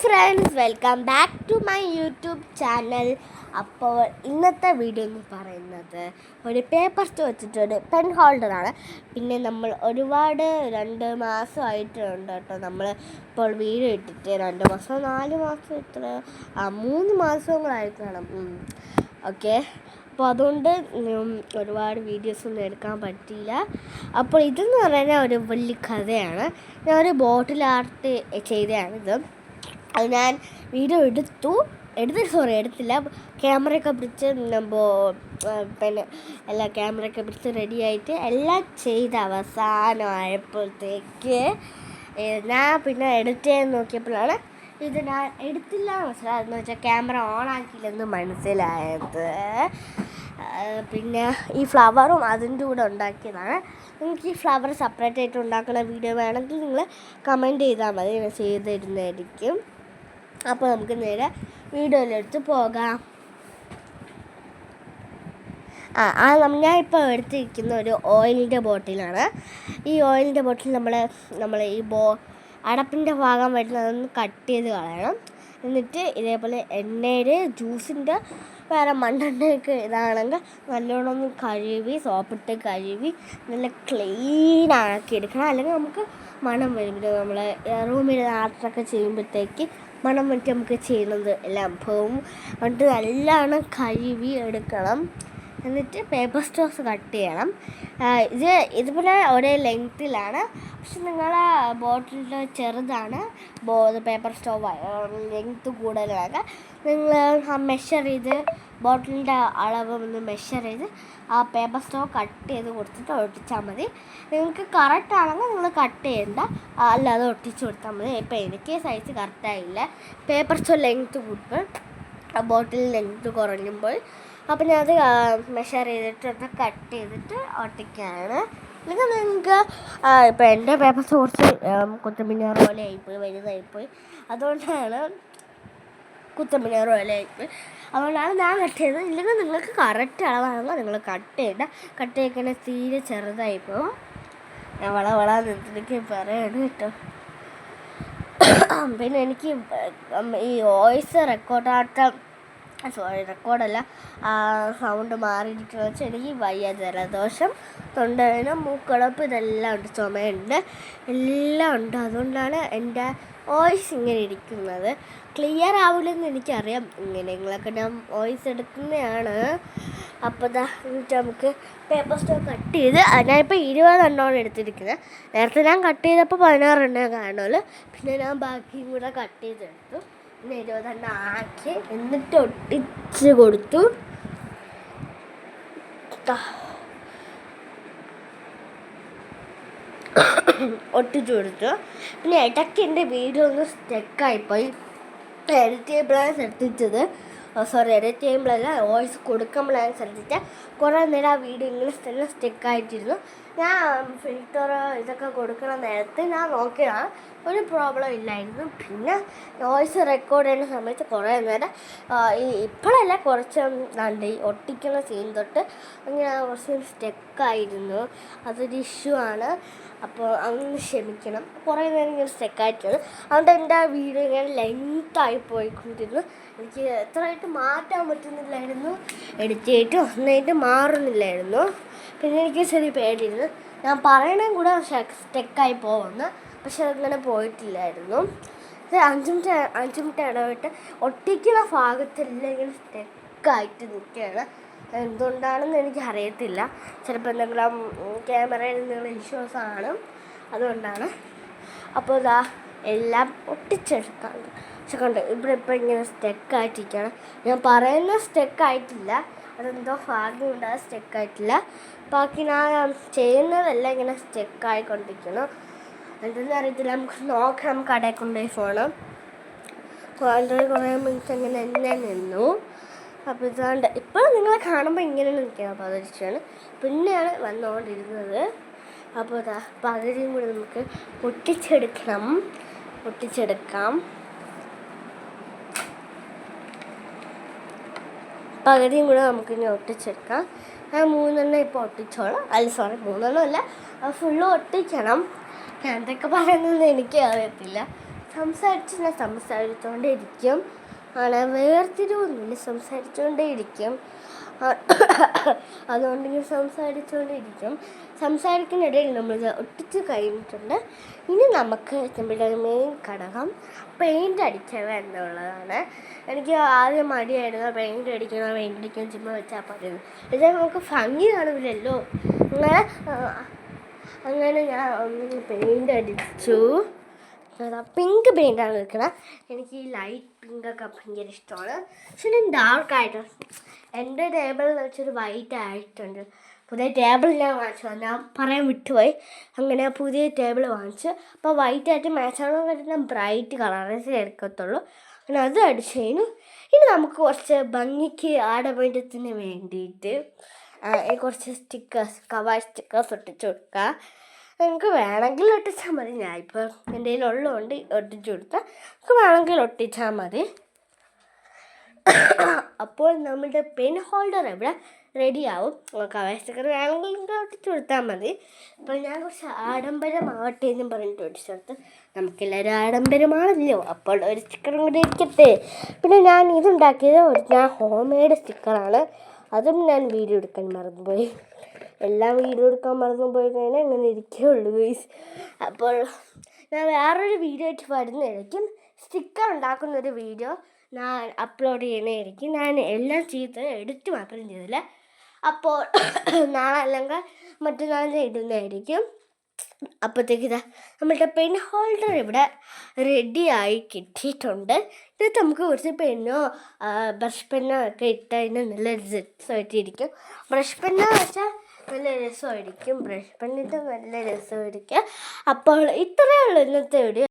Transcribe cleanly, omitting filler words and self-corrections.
Friends, welcome back to my YouTube channel. അപ്പോൾ ഇന്നത്തെ video എന്ന് പറയുന്നത് ഒരു പേപ്പർ സ്റ്റോ വെച്ചിട്ടൊരു പെൻ ഹോൾഡറാണ്. പിന്നെ നമ്മൾ ഒരുപാട് 2 മാസമായിട്ടുണ്ട് കേട്ടോ. നമ്മൾ ഇപ്പോൾ വീഡിയോ ഇട്ടിട്ട് 2 മാസം 4 മാസം ഇത്ര 3 മാസങ്ങളായിരിക്കണം. ഓക്കെ, അപ്പോൾ അതുകൊണ്ട് ഒരുപാട് വീഡിയോസൊന്നും എടുക്കാൻ പറ്റിയില്ല. അപ്പോൾ ഇതെന്ന് പറയുന്നത് ഒരു വലിയ കഥയാണ്. ഞാൻ ഒരു ബോട്ടിൽ ആർട്ട് ചെയ്തതാണിത്. അത് ഞാൻ വീഡിയോ എടുത്തില്ല. ക്യാമറയൊക്കെ പിടിച്ച് പിന്നെ എല്ലാം ക്യാമറയൊക്കെ പിടിച്ച് റെഡിയായിട്ട് എല്ലാം ചെയ്ത് അവസാനമായപ്പോഴത്തേക്ക് ഞാൻ പിന്നെ എഡിറ്റ് ചെയ്യാൻ നോക്കിയപ്പോഴാണ് ഇത് ഞാൻ എടുത്തില്ല മനസ്സിലായെന്ന് വെച്ചാൽ ക്യാമറ ഓൺ ആക്കിയില്ലെന്ന് മനസ്സിലായത്. പിന്നെ ഈ ഫ്ലവറും അതിൻ്റെ കൂടെ ഉണ്ടാക്കിയതാണ്. നിങ്ങൾക്ക് ഈ ഫ്ലവർ സെപ്പറേറ്റ് ആയിട്ട് ഉണ്ടാക്കുന്ന വീഡിയോ വേണമെങ്കിൽ നിങ്ങൾ കമൻറ്റ് ചെയ്താൽ മതി, ഞാൻ ചെയ്ത് തരുന്നതായിരിക്കും. അപ്പോൾ നമുക്ക് നേരെ വീഡിയോയിലെടുത്ത് പോകാം. ഞാൻ ഇപ്പോൾ എടുത്തിരിക്കുന്ന ഒരു ഓയിലിൻ്റെ ബോട്ടിലാണ്. ഈ ഓയിലിൻ്റെ ബോട്ടിൽ നമ്മൾ ഈ അടപ്പിൻ്റെ ഭാഗം വരുന്നതൊന്ന് കട്ട് ചെയ്ത് കളയണം. എന്നിട്ട് ഇതേപോലെ എണ്ണയുടെ ജ്യൂസിൻ്റെ വേറെ മണ്ണെണ്ണയൊക്കെ ഇതാണെങ്കിൽ നല്ലോണം ഒന്ന് കഴുകി സോപ്പിട്ട് കഴുകി നല്ല ക്ലീൻ ആക്കി എടുക്കണം. അല്ലെങ്കിൽ നമുക്ക് മണം വരും. നമ്മൾ റൂമിൽ ആർട്ടൊക്കെ ചെയ്യുമ്പോഴത്തേക്ക് മണം പറ്റി നമുക്ക് ചെയ്യുന്നത് എല്ലാം പോവും. എന്നിട്ട് നല്ലോണം കഴുകി എടുക്കണം. എന്നിട്ട് പേപ്പർ സ്റ്റോസ് കട്ട് ചെയ്യണം. ഇതുപോലെ ഒരേ ലെങ്ത്തിലാണ്. പക്ഷെ നിങ്ങളെ ബോട്ടിൽ ചെറുതാണ്, പേപ്പർ സ്റ്റോവ് ലെങ്ത്ത് കൂടുതലാണ്. നിങ്ങൾ മെഷർ ചെയ്ത് ബോട്ടിലിൻ്റെ അളവ് ഒന്ന് മെഷർ ചെയ്ത് ആ പേപ്പർ സ്റ്റോവ് കട്ട് ചെയ്ത് കൊടുത്തിട്ട് ഒട്ടിച്ചാൽ മതി. നിങ്ങൾക്ക് കറക്റ്റ് ആണെങ്കിൽ നിങ്ങൾ കട്ട് ചെയ്യണ്ട, അല്ലാതെ ഒട്ടിച്ച് കൊടുത്താൽ മതി. ഇപ്പോൾ എനിക്ക് സൈസ് കറക്റ്റായില്ല. പേപ്പർ സ്റ്റോവ് ലെങ്ത്ത് കൂടുമ്പോൾ ബോട്ടിൽ ലെങ്ത്ത് കുറഞ്ഞുമ്പോൾ അപ്പം ഞാനത് മെഷർ ചെയ്തിട്ട് കട്ട് ചെയ്തിട്ട് ഒട്ടിക്കുകയാണ്. അല്ലെങ്കിൽ നിങ്ങൾക്ക് ഇപ്പോൾ എൻ്റെ പേപ്പർ കുറച്ച് കുത്തമ്പിനാർ പോലെ ആയിപ്പോയി, വലുതായിപ്പോയി. അതുകൊണ്ടാണ് കുത്തമ്പിനാർ പോലെ ആയിപ്പോയി. അതുകൊണ്ടാണ് ഞാൻ കട്ട് ചെയ്തത്. ഇല്ലെങ്കിൽ നിങ്ങൾക്ക് കറക്റ്റ് അളവാണെങ്കിൽ നിങ്ങൾ കട്ട് ചെയ്യണ്ട. കട്ട് ചെയ്യിക്കണേ തീരെ ചെറുതായിപ്പോൾ ഞാൻ വളനിക്ക് പറയാണ് കേട്ടോ. പിന്നെ എനിക്ക് ഈ വോയിസ് റെക്കോർഡല്ല സൗണ്ട് മാറിയിരിക്കുന്നത് വെച്ചാൽ എനിക്ക് വയ്യ, ജലദോഷം, തൊണ്ടവേദന, മൂക്കടപ്പ് ഇതെല്ലാം ഉണ്ട്, ചുമയുണ്ട്, എല്ലാം ഉണ്ട്. അതുകൊണ്ടാണ് എൻ്റെ വോയിസ് ഇങ്ങനെ ഇരിക്കുന്നത്. ക്ലിയർ ആവില്ലെന്ന് എനിക്കറിയാം. ഇങ്ങനെയൊക്കെ ഞാൻ വോയിസ് എടുക്കുന്നതാണ്. അപ്പോൾ എന്നിട്ട് നമുക്ക് പേപ്പർ സ്റ്റോ കട്ട് ചെയ്ത് ഞാനിപ്പോൾ 20 എണ്ണമാണ് എടുത്തിരിക്കുന്നത്. നേരത്തെ ഞാൻ കട്ട് ചെയ്തപ്പോൾ 16 എണ്ണം കാണുമല്ലോ. പിന്നെ ഞാൻ ബാക്കിയും കൂടെ കട്ട് ചെയ്തെടുത്തു. പിന്നെ 20 എണ്ണം ആക്കി എന്നിട്ട് ഒട്ടിച്ച് കൊടുത്തു. പിന്നെ ഇടയ്ക്ക് എൻ്റെ വീഡിയോ ഒന്ന് സ്റ്റക്കായിപ്പോയി. എഡിറ്റ് ചെയ്യുമ്പോഴാണ് ശ്രദ്ധിച്ചത്. എഡിറ്റ് ചെയ്യുമ്പോഴല്ല, വോയിസ് കൊടുക്കുമ്പോഴാണ് ശ്രദ്ധിച്ചത്. കുറേ നേരം ആ വീഡിയോ ഇങ്ങനെ തന്നെ സ്റ്റക്കായിട്ടിരുന്നു. ഞാൻ ഫിൽറ്റർ ഇതൊക്കെ കൊടുക്കുന്ന നേരത്ത് ഞാൻ നോക്കിയതാണ്, ഒരു പ്രോബ്ലം ഇല്ലായിരുന്നു. പിന്നെ വോയിസ് റെക്കോർഡ് ചെയ്യുന്ന സമയത്ത് കുറേ നേരം ഇപ്പോഴല്ല, കുറച്ച് ഈ ഒട്ടിക്കുന്ന സീൻ തൊട്ട് അങ്ങനെ കുറച്ച് സ്റ്റക്കായിരുന്നു. അതൊരു ഇഷ്യൂ ആണ്. അപ്പോൾ അതൊന്ന് ക്ഷമിക്കണം. കുറേ നേരം ഇങ്ങനെ സ്റ്റക്കായിട്ടാണ്. അതുകൊണ്ട് എൻ്റെ ആ വീഡിയോ ഇങ്ങനെ ലെങ്ത്തായി പോയിക്കൊണ്ടിരുന്നു. എനിക്ക് എത്രയായിട്ട് മാറ്റാൻ പറ്റുന്നില്ലായിരുന്നു. എഡിറ്റ് ചെയ്തിട്ട് ഒന്നായിട്ട് മാറുന്നില്ലായിരുന്നു. പിന്നെ എനിക്ക് ചെറിയ പേടിയിരുന്നു, ഞാൻ പറയണേ കൂടെ സ്റ്റക്കായി പോകുന്നു. പക്ഷെ അതങ്ങനെ പോയിട്ടില്ലായിരുന്നു. ഇത് 5 മിനിറ്റ് ഇടവിട്ട് ഒട്ടിക്കുന്ന ഭാഗത്തെല്ലാം ഇങ്ങനെ സ്റ്റക്കായിട്ട് നിൽക്കുകയാണ്. എന്തുകൊണ്ടാണെന്ന് എനിക്കറിയത്തില്ല. ചിലപ്പോൾ എന്തെങ്കിലും ക്യാമറയിൽ എന്തെങ്കിലും ഇഷ്യൂസാണ്, അതുകൊണ്ടാണ്. അപ്പോൾ എല്ലാം ഒട്ടിച്ചെടുക്കാം. പക്ഷെ കണ്ട് ഇപ്പോൾ ഇങ്ങനെ സ്റ്റക്കായിട്ടിരിക്കുകയാണ്. ഞാൻ പറയുന്ന സ്റ്റക്കായിട്ടില്ല, അതെന്തോ ഭാഗ്യമുണ്ട്, അത് സ്റ്റക്കായിട്ടില്ല. ബാക്കി ഞാൻ ചെയ്യുന്നതെല്ലാം ഇങ്ങനെ സ്റ്റക്കായിക്കൊണ്ടിരിക്കണം. എന്തെന്ന് അറിയത്തില്ല. നമുക്ക് നോക്കാം. കടയിൽ കൊണ്ടുപോയി കുറേ മിനിറ്റ് അങ്ങനെ എന്നെ നിന്നു. അപ്പോൾ ഇതാണ്ട് ഇപ്പോൾ നിങ്ങളെ കാണുമ്പോൾ ഇങ്ങനെ നിൽക്കണം. പതിരിച്ചാണ് പിന്നെയാണ് വന്നുകൊണ്ടിരുന്നത്. അപ്പോൾ പകുതിയും കൂടി നമുക്ക് ഒട്ടിച്ചെടുക്കാം. പകുതിയും കൂടെ നമുക്കിനി ഒട്ടിച്ചെടുക്കാം. ഞാൻ 3 എണ്ണം ഇപ്പോൾ ഒട്ടിച്ചോളാം. 3 എണ്ണം അല്ല, ഫുള്ള് ഒട്ടിക്കണം. ഞാൻ എന്തൊക്കെ പറയുന്നതെന്ന് എനിക്ക് അറിയത്തില്ല. സംസാരിച്ചുകൊണ്ടേ ഇരിക്കും. വേർതിരിവൊന്നുമില്ല, സംസാരിച്ചുകൊണ്ടേ ഇരിക്കും. അതുകൊണ്ട് ഞാൻ സംസാരിച്ചുകൊണ്ടിരിക്കും. സംസാരിക്കുന്നിടയിൽ നമ്മൾ ഒട്ടിച്ച് കഴിഞ്ഞിട്ടുണ്ട്. ഇനി നമുക്ക് നമ്മുടെ മെയിൻ ഘടകം പെയിൻ്റ് അടിക്കുക എന്നുള്ളതാണ്. എനിക്ക് ആദ്യം മടിയായിരുന്നു പെയിൻ്റ് അടിക്കണം ചുമ്മാ വെച്ചാൽ പറയുന്നത്. ഇത് നമുക്ക് ഭംഗി കാണില്ലല്ലോ. അങ്ങനെ ഞാൻ പെയിൻ്റ് അടിച്ചു. പിങ്ക് പെയിൻ്റാണ് എടുക്കണം. എനിക്ക് ഈ ലൈറ്റ് പിങ്കൊക്കെ ഭയങ്കര ഇഷ്ടമാണ്. പക്ഷെ ഞാൻ ഡാർക്കായിട്ട് എൻ്റെ ടേബിളിൽ വെച്ചൊരു വൈറ്റ് ആയിട്ടുണ്ട്. പുതിയ ടേബിൾ ഞാൻ വാങ്ങിച്ചു, ഞാൻ പറയാൻ വിട്ടുപോയി. അങ്ങനെ പുതിയ ടേബിൾ വാങ്ങിച്ചു. അപ്പോൾ വൈറ്റായിട്ട് മാച്ചാണോ ഞാൻ ബ്രൈറ്റ് കളറേ എടുക്കത്തുള്ളൂ. അങ്ങനെ അത് അടിച്ചു കഴിഞ്ഞു. ഇനി നമുക്ക് കുറച്ച് ഭംഗിക്ക് ആടമേറ്റത്തിന് വേണ്ടിയിട്ട് കുറച്ച് സ്റ്റിക്കേഴ്സ്, കവായ് സ്റ്റിക്കേഴ്സ് ഒട്ടിച്ചു കൊടുക്കുക. നിങ്ങൾക്ക് വേണമെങ്കിൽ ഒട്ടിച്ചാൽ മതി. ഞാനിപ്പോൾ എൻ്റെ കയ്യിലുള്ളതുകൊണ്ട് ഒട്ടിച്ചു കൊടുത്താൽ നിങ്ങൾക്ക് വേണമെങ്കിൽ ഒട്ടിച്ചാൽ മതി. അപ്പോൾ നമ്മുടെ പെൻ ഹോൾഡർ ഇവിടെ റെഡിയാവും. കവായ് സ്റ്റിക്കർ വേണമെങ്കിൽ നിങ്ങൾക്ക് ഒട്ടിച്ചു കൊടുത്താൽ മതി. അപ്പോൾ ഞാൻ കുറച്ച് ആഡംബരമാവട്ടെ എന്നും പറഞ്ഞിട്ട് ഒട്ടിച്ചു കൊടുത്ത്. നമുക്കെല്ലാവരും ആഡംബരമാണല്ലോ, അപ്പോൾ ഒരു സ്റ്റിക്കറും കൂടി ഇരിക്കട്ടെ. പിന്നെ ഞാൻ ഇതുണ്ടാക്കിയത് ഞാൻ ഹോം മെയ്ഡ് സ്റ്റിക്കറാണ്. അതും ഞാൻ വീഡിയോ എടുക്കാൻ മറന്നുപോയി. എല്ലാം വീഡിയോ എടുക്കാൻ മറന്നുപോയി കഴിഞ്ഞാൽ അങ്ങനെ ഇരിക്കുകയുള്ളൂ ഗൈസ്. അപ്പോൾ ഞാൻ വേറൊരു വീഡിയോ ആയിട്ട് വരുന്നതായിരിക്കും. സ്റ്റിക്കർ ഉണ്ടാക്കുന്നൊരു വീഡിയോ ഞാൻ അപ്ലോഡ് ചെയ്യണമായിരിക്കും. ഞാൻ എല്ലാം എഡിറ്റ് മാത്രം ചെയ്തില്ല. അപ്പോൾ നാളെ അല്ലെങ്കിൽ മറ്റന്നാൾ ഇടുന്നതായിരിക്കും. അപ്പോഴത്തേക്ക് ഇതാ നമ്മളുടെ പെൻ ഹോൾഡർ ഇവിടെ റെഡിയായി കിട്ടിയിട്ടുണ്ട്. ഇത് നമുക്ക് കുറച്ച് പെന്നോ ബ്രഷ് പെന്നോ ഒക്കെ ഇട്ടതിന് നല്ല രസമായിട്ടിരിക്കും. ബ്രഷ് പെന്നോ വെച്ചാൽ നല്ല രസമായിരിക്കും. ബ്രഷ് പെന്നിട്ട് നല്ല രസമായിരിക്കും. അപ്പോൾ ഇത്രയേ ഉള്ളൂ ഇന്നത്തെ വീഡിയോ.